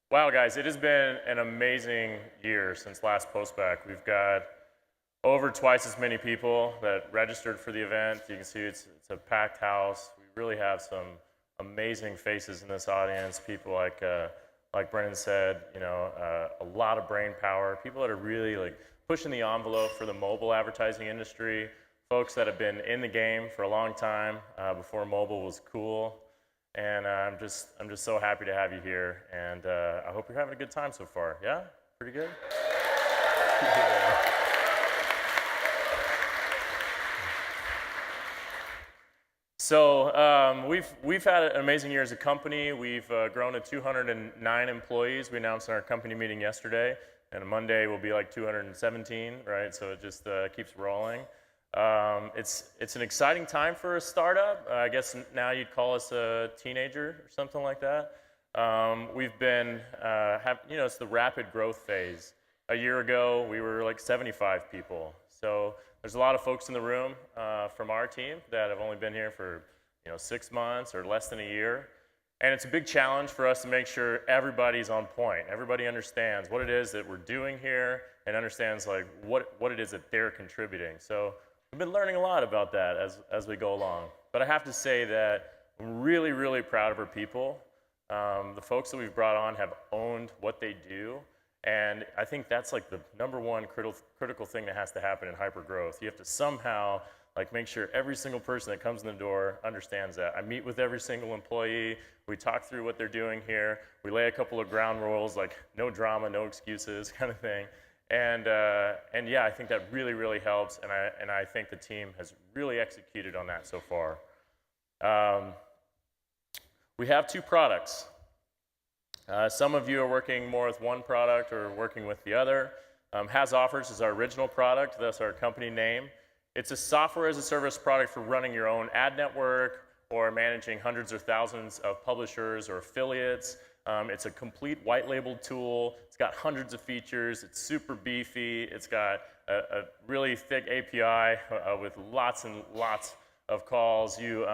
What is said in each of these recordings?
Wow, guys, it has been an amazing year since last Postback. We've got over twice as many people that registered for the event. You can see it's a packed house. We really have some amazing faces in this audience. People like Brennan said, a lot of brain power. People that are really like pushing the envelope for the mobile advertising industry. Folks that have been in the game for a long time before mobile was cool. And I'm just so happy to have you here, and I hope you're having a good time so far. Yeah, pretty good. Yeah. So we've had an amazing year as a company. We've grown to 209 employees. We announced in our company meeting yesterday, and on Monday we'll be like 217, right? So it just keeps rolling. It's an exciting time for a startup. I guess now you'd call us a teenager or something like that. We've been, it's the rapid growth phase. A year ago, we were like 75 people. So there's a lot of folks in the room from our team that have only been here for 6 months or less than a year. And it's a big challenge for us to make sure everybody's on point. Everybody understands what it is that we're doing here and understands like what it is that they're contributing. So we've been learning a lot about that as we go along. But I have to say that I'm really, really proud of our people. The folks that we've brought on have owned what they do. And I think that's like the number one critical thing that has to happen in hypergrowth. You have to somehow like make sure every single person that comes in the door understands that. I meet with every single employee. We talk through what they're doing here. We lay a couple of ground rules like no drama, no excuses kind of thing. And yeah, I think that really, really helps, and I think the team has really executed on that so far. We have 2 products. Some of you are working more with one product or working with the other. Has Offers is our original product. That's our company name. It's a software as a service product for running your own ad network or managing hundreds or thousands of publishers or affiliates. It's a complete white labeled tool. It's got hundreds of features. It's super beefy. It's got a really thick API with lots and lots of calls. You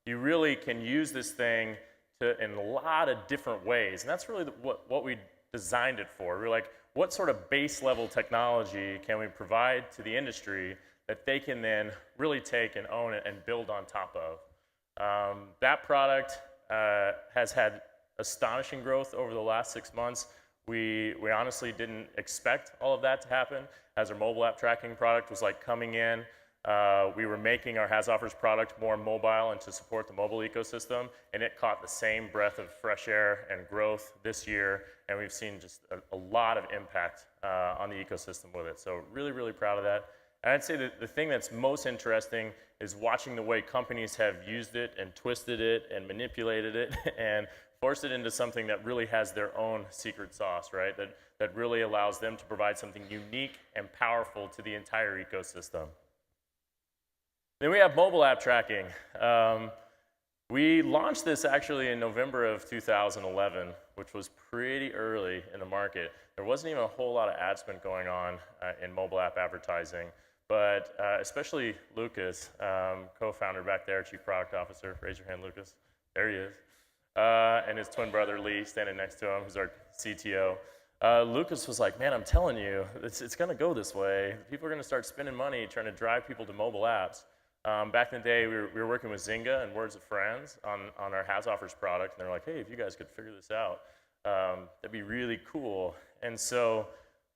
really can use this thing in a lot of different ways. And that's really what we designed it for. We're like, what sort of base level technology can we provide to the industry that they can then really take and own it and build on top of? That product has had astonishing growth over the last 6 months. We honestly didn't expect all of that to happen as our mobile app tracking product was like coming in. We were making our Has Offers product more mobile and to support the mobile ecosystem, and it caught the same breath of fresh air and growth this year, and we've seen just a lot of impact on the ecosystem with it. So really, really proud of that. And I'd say that the thing that's most interesting is watching the way companies have used it and twisted it and manipulated it and forced it into something that really has their own secret sauce, right? That really allows them to provide something unique and powerful to the entire ecosystem. Then we have mobile app tracking. We launched this actually in November of 2011, which was pretty early in the market. There wasn't even a whole lot of ad spend going on in mobile app advertising, but especially Lucas, co-founder back there, chief product officer. Raise your hand, Lucas. There he is. And his twin brother Lee standing next to him, who's our CTO. Lucas was like, man, I'm telling you, it's going to go this way. People are going to start spending money trying to drive people to mobile apps. Back in the day, we were working with Zynga and Words of Friends on our Has Offers product, and they're like, hey, if you guys could figure this out, that'd be really cool. And so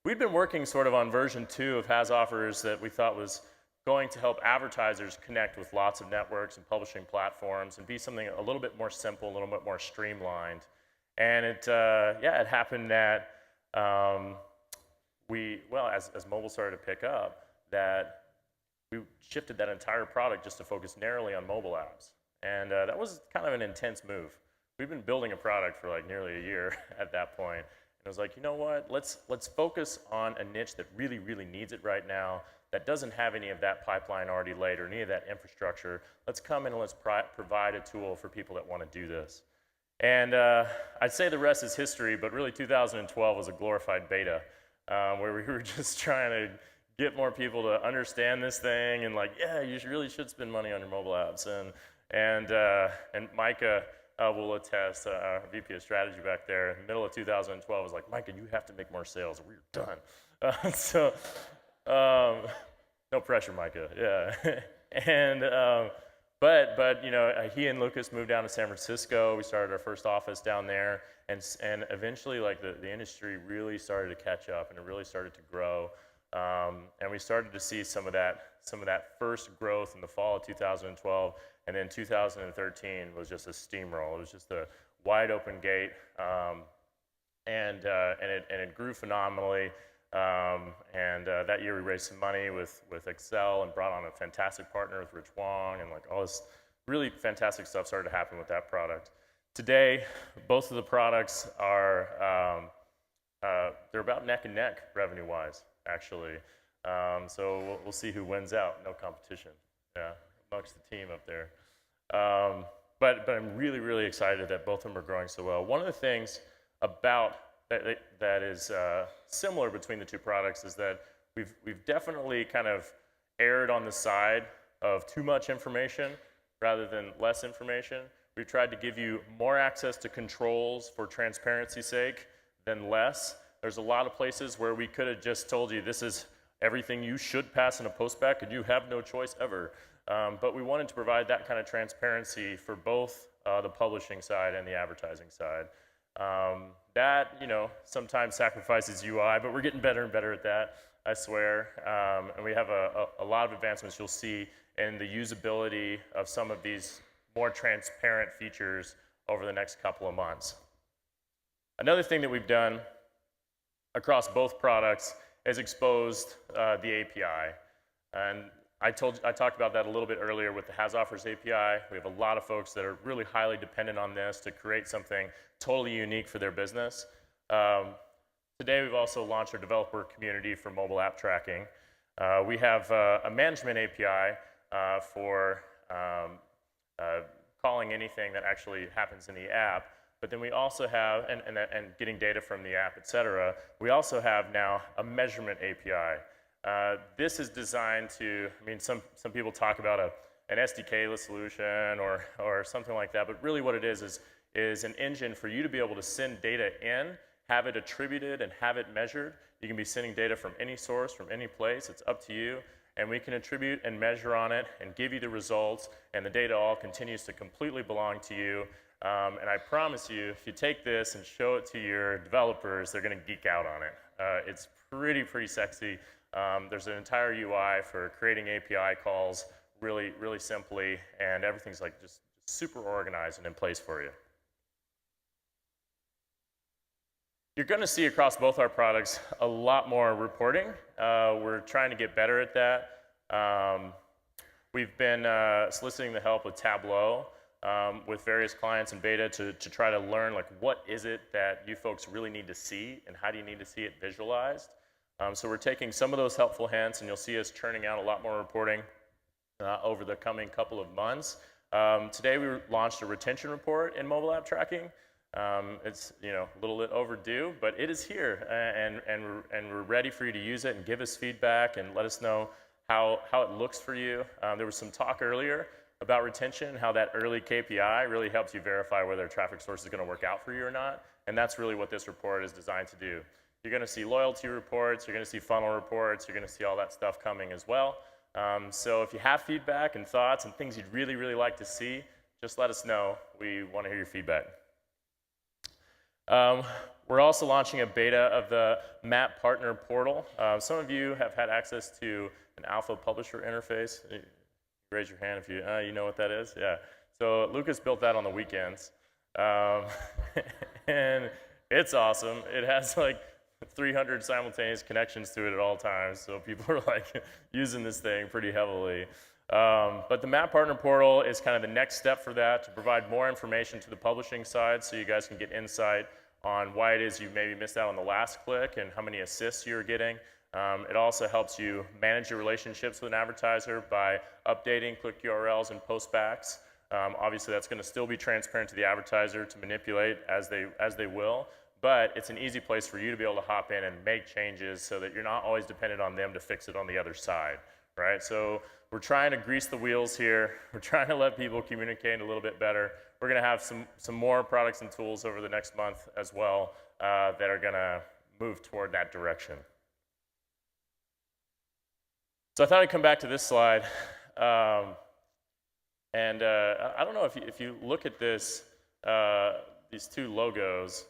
we'd been working sort of on version 2 of Has Offers that we thought was going to help advertisers connect with lots of networks and publishing platforms and be something a little bit more simple, a little bit more streamlined. And it happened that as mobile started to pick up, that we shifted that entire product just to focus narrowly on mobile apps. And that was kind of an intense move. We've been building a product for like nearly a year at that point. And I was like, you know what, let's focus on a niche that really, really needs it right now, that doesn't have any of that pipeline already laid or any of that infrastructure. Let's come in and let's provide a tool for people that want to do this. And I'd say the rest is history, but really 2012 was a glorified beta where we were just trying to get more people to understand this thing and like, yeah, you really should spend money on your mobile apps. And Micah will attest. Our VP of strategy back there, in the middle of 2012, was like, Micah, you have to make more sales. We're done. No pressure, Micah. Yeah. And but you know, he and Lucas moved down to San Francisco. We started our first office down there, and eventually, like the industry really started to catch up, and it really started to grow. And we started to see some of that first growth in the fall of 2012, and then 2013 was just a steamroll. It was just a wide open gate, and it grew phenomenally. That year we raised some money with Excel and brought on a fantastic partner with Rich Wong, and like all this really fantastic stuff started to happen with that product. Today, both of the products are they're about neck and neck revenue-wise, actually. So we'll see who wins out. No competition, yeah, amongst the team up there. But I'm really, really excited that both of them are growing so well. One of the things about that is similar between the two products is that we've definitely kind of erred on the side of too much information rather than less information. We've tried to give you more access to controls for transparency's sake than less. There's a lot of places where we could have just told you this is everything you should pass in a postback and you have no choice ever. But we wanted to provide that kind of transparency for both the publishing side and the advertising side. That, you know, sometimes sacrifices UI, but we're getting better and better at that, I swear. And we have a lot of advancements you'll see in the usability of some of these more transparent features over the next couple of months. Another thing that we've done across both products is exposed the API. And I talked about that a little bit earlier with the Has Offers API. We have a lot of folks that are really highly dependent on this to create something totally unique for their business. Today we've also launched our developer community for mobile app tracking. We have a management API for calling anything that actually happens in the app. But then we also have, and getting data from the app, et cetera, we also have now a measurement API. This is designed to, I mean, some people talk about an SDK-less solution or something like that, but really what it is an engine for you to be able to send data in, have it attributed, and have it measured. You can be sending data from any source, from any place. It's up to you. And we can attribute and measure on it and give you the results, and the data all continues to completely belong to you. And I promise you, if you take this and show it to your developers, they're going to geek out on it. It's pretty sexy. There's an entire UI for creating API calls really simply, and everything's like just super organized and in place for you. You're going to see across both our products a lot more reporting. We're trying to get better at that. We've been soliciting the help with Tableau with various clients in beta to try to learn, like, what is it that you folks really need to see and how do you need to see it visualized? So we're taking some of those helpful hints, and you'll see us churning out a lot more reporting over the coming couple of months. Today we launched a retention report in mobile app tracking. It's, you know, a little bit overdue, but it is here, and we're ready for you to use it and give us feedback and let us know how it looks for you. There was some talk earlier about retention, how that early KPI really helps you verify whether a traffic source is going to work out for you or not, and that's really what this report is designed to do. You're going to see loyalty reports, you're going to see funnel reports, you're going to see all that stuff coming as well. So if you have feedback and thoughts and things you'd really like to see, just let us know. We want to hear your feedback. We're also launching a beta of the Map Partner Portal. Some of you have had access to an alpha publisher interface. Raise your hand if you know what that is. Yeah. So Lucas built that on the weekends, and it's awesome. It has like 300 simultaneous connections to it at all times, so people are like using this thing pretty heavily. But the Map Partner Portal is kind of the next step for that, to provide more information to the publishing side so you guys can get insight on why it is you maybe missed out on the last click and how many assists you're getting. It also helps you manage your relationships with an advertiser by updating click URLs and postbacks. Obviously, that's going to still be transparent to the advertiser to manipulate as they will, but it's an easy place for you to be able to hop in and make changes so that you're not always dependent on them to fix it on the other side, right? So we're trying to grease the wheels here. We're trying to let people communicate a little bit better. We're going to have some more products and tools over the next month as well that are going to move toward that direction. So I thought I'd come back to this slide. I don't know if you look at this, these two logos,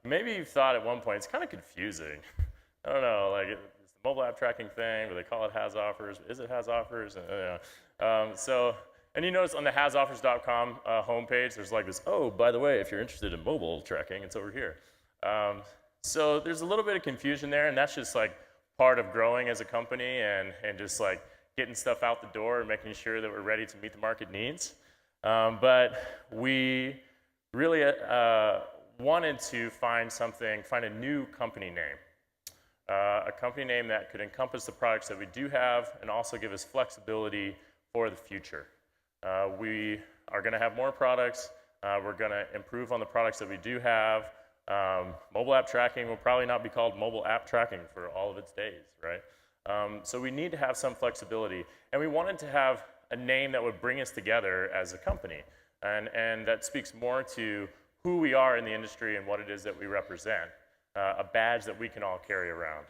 maybe you've thought at one point, it's kind of confusing. I don't know, like it's the mobile app tracking thing, but they call it has offers. Is it has offers? And you notice on the hasoffers.com homepage, there's like this, oh, by the way, if you're interested in mobile tracking, it's over here. So there's a little bit of confusion there, and that's just like part of growing as a company and just like getting stuff out the door and making sure that we're ready to meet the market needs. But we really wanted to find a new company name. A company name that could encompass the products that we do have and also give us flexibility for the future. We are going to have more products. We're going to improve on the products that we do have. Mobile app tracking will probably not be called mobile app tracking for all of its days, right? So we need to have some flexibility. And we wanted to have a name that would bring us together as a company. And that speaks more to who we are in the industry and what it is that we represent. A badge that we can all carry around.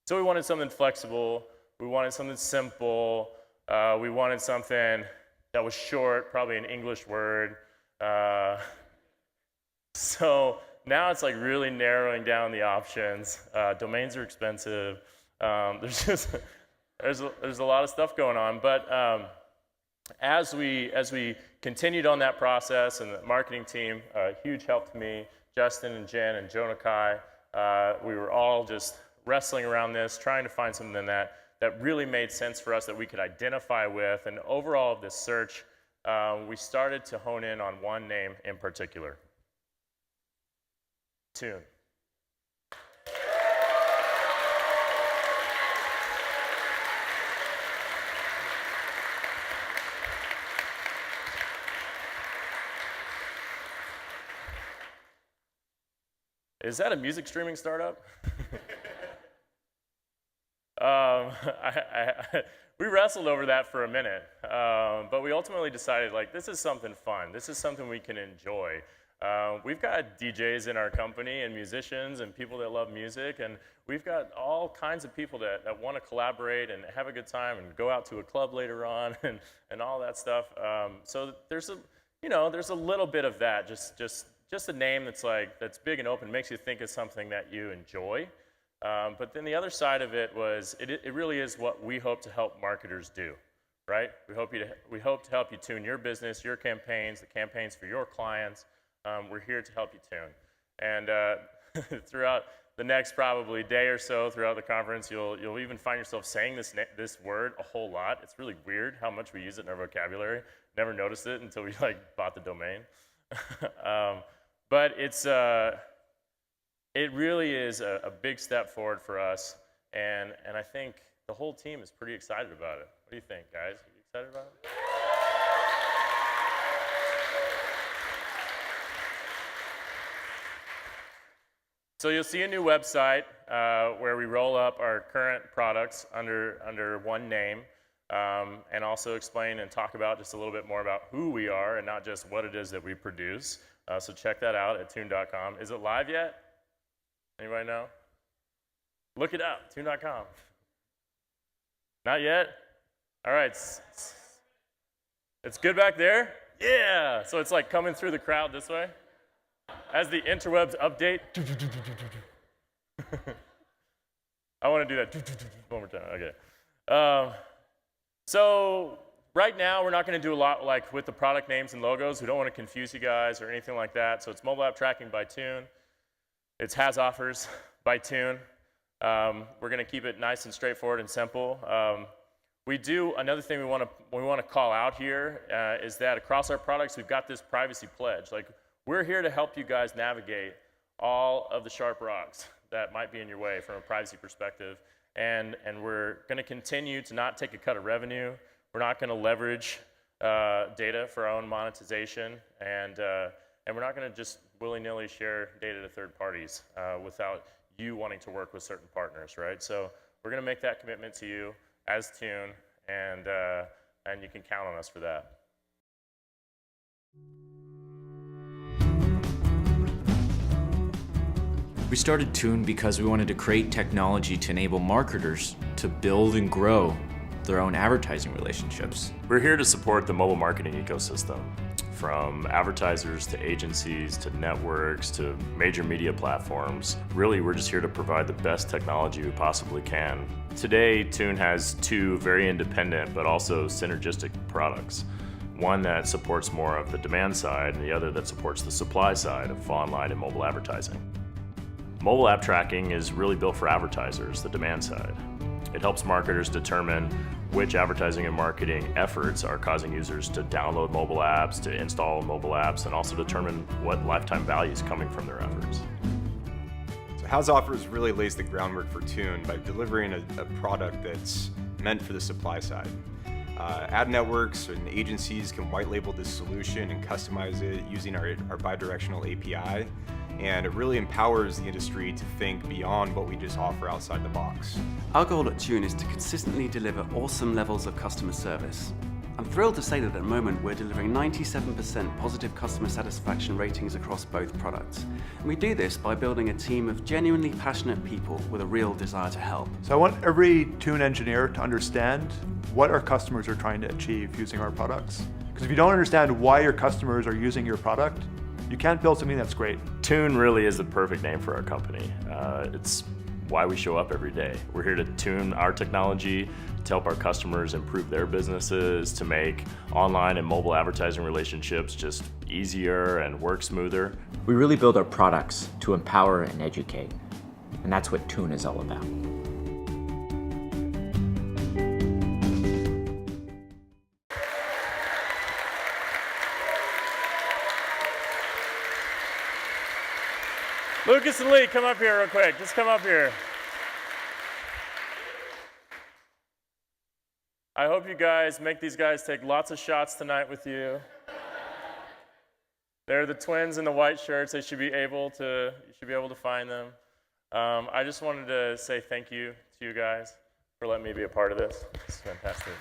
So we wanted something flexible. We wanted something simple. We wanted something that was short, probably an English word. So now it's like really narrowing down the options. Domains are expensive. There's a lot of stuff going on. But as we continued on that process, and the marketing team, huge help to me, Justin and Jen and Jonah Kai, we were all just wrestling around this, trying to find something that really made sense for us that we could identify with. And overall of this search, we started to hone in on one name in particular, Tune. Is that a music streaming startup? We wrestled over that for a minute, but we ultimately decided, like, this is something fun. This is something we can enjoy. We've got DJs in our company and musicians and people that love music, and we've got all kinds of people that want to collaborate and have a good time and go out to a club later on and all that stuff. So there's a little bit of that, just a name that's big and open, makes you think of something that you enjoy. But then the other side of it was, it really is what we hope to help marketers do, right? We hope to help you tune your business, your campaigns, the campaigns for your clients. We're here to help you tune. And throughout the next probably day or so throughout the conference, you'll even find yourself saying this word a whole lot. It's really weird how much we use it in our vocabulary. Never noticed it until we bought the domain. But it really is a big step forward for us, and I think the whole team is pretty excited about it. What do you think, guys? Are you excited about it? So you'll see a new website where we roll up our current products under one name, and also explain and talk about just a little bit more about who we are and not just what it is that we produce. So check that out at tune.com. Is it live yet? Anybody know? Look it up, tune.com. Not yet? All right. It's good back there? Yeah. So it's like coming through the crowd this way. As the interwebs update. I want to do that one more time. Okay. So right now, we're not going to do a lot like with the product names and logos. We don't want to confuse you guys or anything like that. So it's mobile app tracking by Tune. It's has offers by Tune. We're going to keep it nice and straightforward and simple. Another thing we want to call out here is that across our products, we've got this privacy pledge. Like, we're here to help you guys navigate all of the sharp rocks that might be in your way from a privacy perspective. And we're going to continue to not take a cut of revenue. We're not going to leverage data for our own monetization. And we're not going to just willy-nilly share data to third parties without you wanting to work with certain partners, right? So We're going to make that commitment to you as Tune, and you can count on us for that. We started Tune because we wanted to create technology to enable marketers to build and grow their own advertising relationships. We're here to support the mobile marketing ecosystem, from advertisers to agencies to networks to major media platforms. Really, we're just here to provide the best technology we possibly can. Today, Tune has two very independent but also synergistic products. One that supports more of the demand side and the other that supports the supply side of online and mobile advertising. Mobile app tracking is really built for advertisers, the demand side. It helps marketers determine which advertising and marketing efforts are causing users to download mobile apps, to install mobile apps, and also determine what lifetime value is coming from their efforts. So How's Offers really lays the groundwork for Tune by delivering a product that's meant for the supply side. Ad networks and agencies can white label this solution and customize it using our bidirectional API. And it really empowers the industry to think beyond what we just offer outside the box. Our goal at Tune is to consistently deliver awesome levels of customer service. I'm thrilled to say that at the moment we're delivering 97% positive customer satisfaction ratings across both products. And we do this by building a team of genuinely passionate people with a real desire to help. So I want every Tune engineer to understand what our customers are trying to achieve using our products. Because if you don't understand why your customers are using your product, you can't build something that's great. Tune really is the perfect name for our company. It's why we show up every day. We're here to tune our technology to help our customers improve their businesses, to make online and mobile advertising relationships just easier and work smoother. We really build our products to empower and educate, and that's what Tune is all about. Lucas and Lee, come up here real quick. Just come up here. I hope you guys make these guys take lots of shots tonight with you. They're the twins in the white shirts. You should be able to find them. I just wanted to say thank you to you guys for letting me be a part of this. It's fantastic.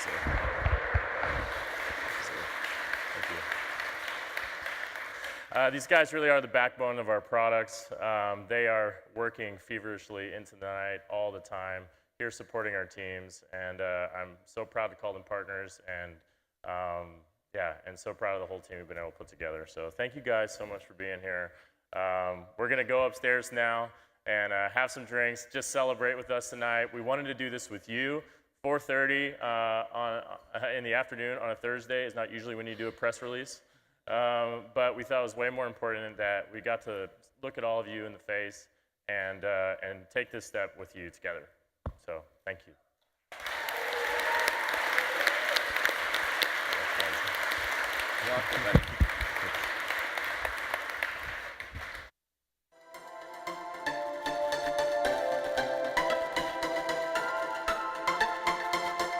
Thank you. These guys really are the backbone of our products. They are working feverishly into the night all the time, here supporting our teams, and I'm so proud to call them partners, and and so proud of the whole team we've been able to put together. So thank you guys so much for being here. We're gonna go upstairs now and have some drinks, just celebrate with us tonight. We wanted to do this with you. 4:30 in the afternoon on a Thursday is not usually when you do a press release. But we thought it was way more important that we got to look at all of you in the face and take this step with you together. So, thank you. Welcome.